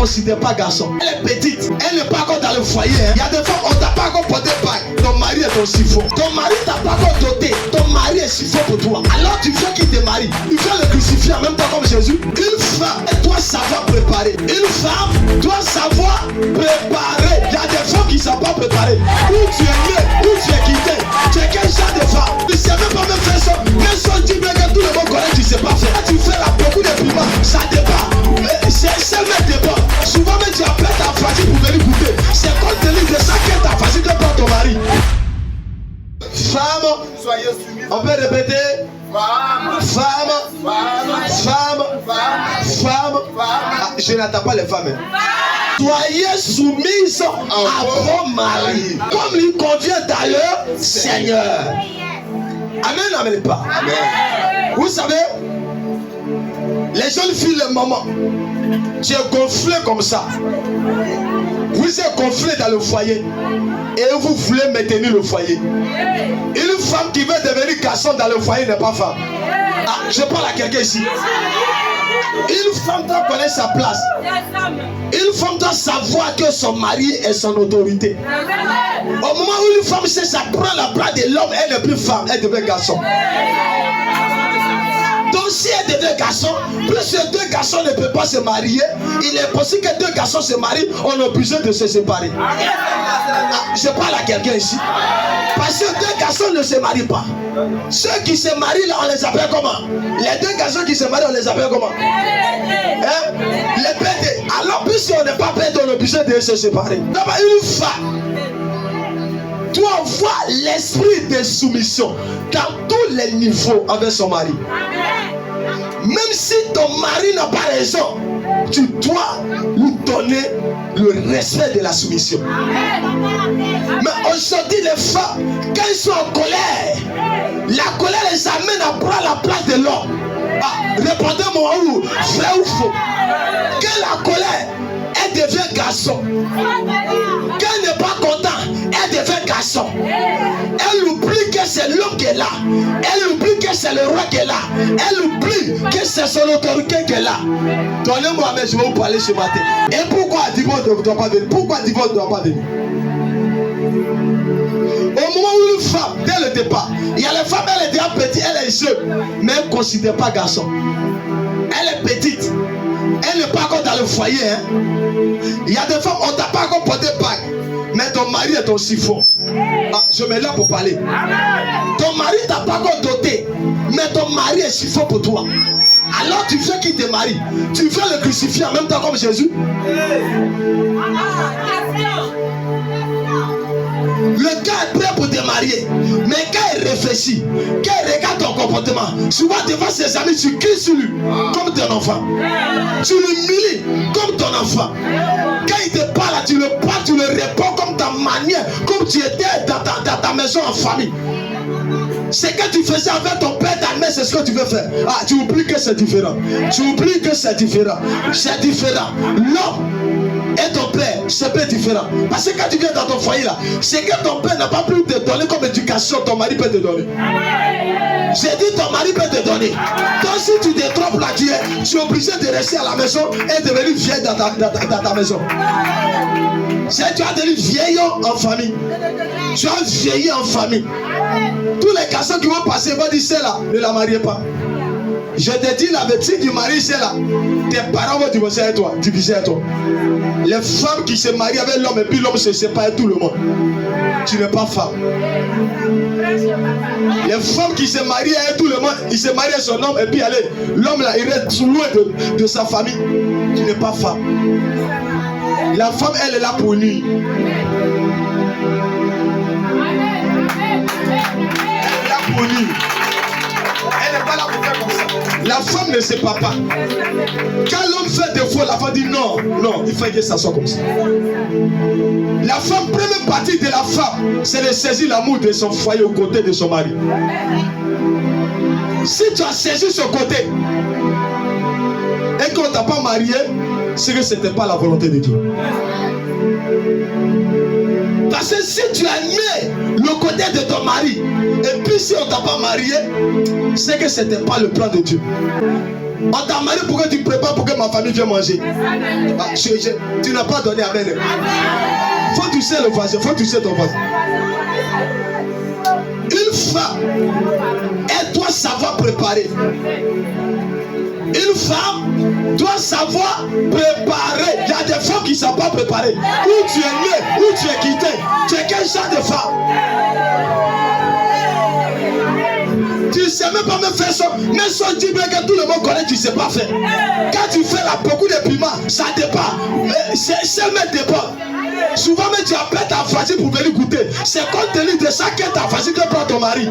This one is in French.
considère pas garçon. Elle est petite, elle n'est pas encore dans le foyer. Il y a des fois, on t'a pas encore porté paille. Ton mari est ton siphon. Ton mari t'a pas encore doté. Ton mari est siphon pour toi. Alors tu veux qu'il te marie. Il veut le crucifier en même temps comme Jésus. Une femme doit savoir préparer. Une femme doit savoir préparer. Il y a des femmes qui ne savent pas préparer. Où tu es né, où tu es quitté. Tu es quel genre de femme. Tu ne sais même pas même faire ça. Même si on dit bien que tout le monde connaît, tu ne sais pas faire. Tu fais là beaucoup de piments. Ça dépend. C'est le débat. Souvent même tu appelles ta famille pour venir goûter. C'est quand tu dis de ça que ta famille te prend ton mari. Femme, soyez soumis. on peut répéter. Femme, Femme, femme, femme. Ah, je n'attends pas les femmes. Soyez soumises à vos maris, comme il convient d'ailleurs, Seigneur. Amen, amen pas. Amen. Vous savez, les jeunes filles, le moment, tu es gonflé comme ça. Vous êtes gonflé dans le foyer et vous voulez maintenir le foyer. Une femme qui veut devenir garçon dans le foyer n'est pas femme. Ah, je parle à quelqu'un ici. Une femme doit connaître sa place. Une femme doit savoir que son mari est son autorité. Au moment où une femme sait ça prend la place de l'homme, elle n'est plus femme, elle devient garçon. Donc si elle devient garçon, plus que deux garçons ne peuvent pas se marier, il est possible que deux garçons se marient, on a besoin de se séparer. Ah, je parle à quelqu'un ici. Parce que deux garçons ne se marient pas. Ceux qui se marient là, on les appelle comment? Les deux garçons qui se marient, on les appelle comment? Hein? Les pédés. Alors puisqu'on n'est pas pédé, on a besoin de se séparer. D'abord une femme doit avoir l'esprit de soumission dans tous les niveaux avec son mari. Même si ton mari n'a pas raison, tu dois lui donner le respect de la soumission. Mais aujourd'hui, les femmes, quand ils sont en colère, la colère les amène à prendre la place de l'homme. Ah, répondez-moi où, vrai ou faux? Quand la colère, elle devient garçon. Quand elle n'est pas contente, elle devient garçon. Elle oublie que c'est l'homme qui est là. Elle oublie que c'est le roi qui est là. Elle oublie que c'est son autorité qui est là. Donnez-moi, mais je vais vous parler ce matin. Et pourquoi divorce ne doit pas venir? Pourquoi divorce ne doit pas venir? Au moment où une femme, dès le départ, il y a les femmes, elle est déjà petite, elle est jeune, mais elle ne considère pas garçon. Elle est petite. Elle n'est pas encore dans le foyer. Hein? Il y a des femmes, on ne t'a pas encore porté bague. Mais ton mari est ton siphon. Ah, je mets là pour parler. Ton mari ne t'a pas encore doté. Mais ton mari est siphon pour toi. Alors tu veux qu'il te marie. Tu veux le crucifier en même temps comme Jésus. Le gars est prêt pour te marier. Mais quand il réfléchit, quand il regarde ton comportement, souvent devant ses amis, tu cries sur lui comme ton enfant. Tu l'humilies comme ton enfant. Quand il te parle, tu le parles, tu le réponds comme ta manière, comme tu étais dans ta maison en famille. C'est que tu faisais avec ton père, ta mère, c'est ce que tu veux faire. Ah, tu oublies que c'est différent. Tu oublies que c'est différent. C'est différent. L'homme et ton père, c'est peu différent. Parce que quand tu viens dans ton foyer là, c'est que ton père n'a pas pu te donner comme éducation, ton mari peut te donner. J'ai dit ton mari peut te donner. Donc si tu te trompes là, tu es obligé de rester à la maison et de devenir vieille dans ta maison. C'est tu as devenu vieillot en famille. Tu as vieilli en famille. Tous les garçons qui vont passer vont dire c'est là, ne la mariez pas. Je te dis la bêtise du mari, c'est là. Tes parents vont divorcer avec toi, diviser avec toi. Les femmes qui se marient avec l'homme et puis l'homme se sépare avec tout le monde. Tu n'es pas femme. Les femmes qui se marient avec tout le monde, ils se marient avec son homme et puis allez, l'homme là, il reste loin de sa famille. Tu n'es pas femme. La femme, elle est là pour nuire. Elle est là pour nuire. Elle n'est pas là pour faire comme ça. La femme ne sait pas. Quand l'homme fait des fois, la femme dit non, non, il faut que ça soit comme ça. La femme, première partie de la femme, c'est de saisir l'amour de son foyer aux côtés de son mari. Si tu as saisi ce côté et qu'on ne t'a pas marié, c'est que ce n'était pas la volonté de Dieu. Parce que si tu as aimé le côté de ton mari, et puis si on ne t'a pas marié, c'est que ce n'était pas le plan de Dieu. On t'a marié pour que tu prépares pour que ma famille vienne manger. Ah, tu n'as pas donné amen. Faut que tu sais le voisin, faut que tu sais ton voisin. Une femme, elle doit savoir préparer. Une femme doit savoir préparer. Il y a des femmes qui ne savent pas préparer. Où tu es né, où tu es quitté. Tu es quel genre de femme? Tu ne sais même pas me faire ça. Mais son dit bien que tout le monde connaît, tu ne sais pas faire. Quand tu fais là beaucoup de piment, ça dépend. C'est même dépend. Souvent, mais tu appelles ta voisine pour venir goûter. C'est compte tenu de ça que ta voisine te prend ton mari.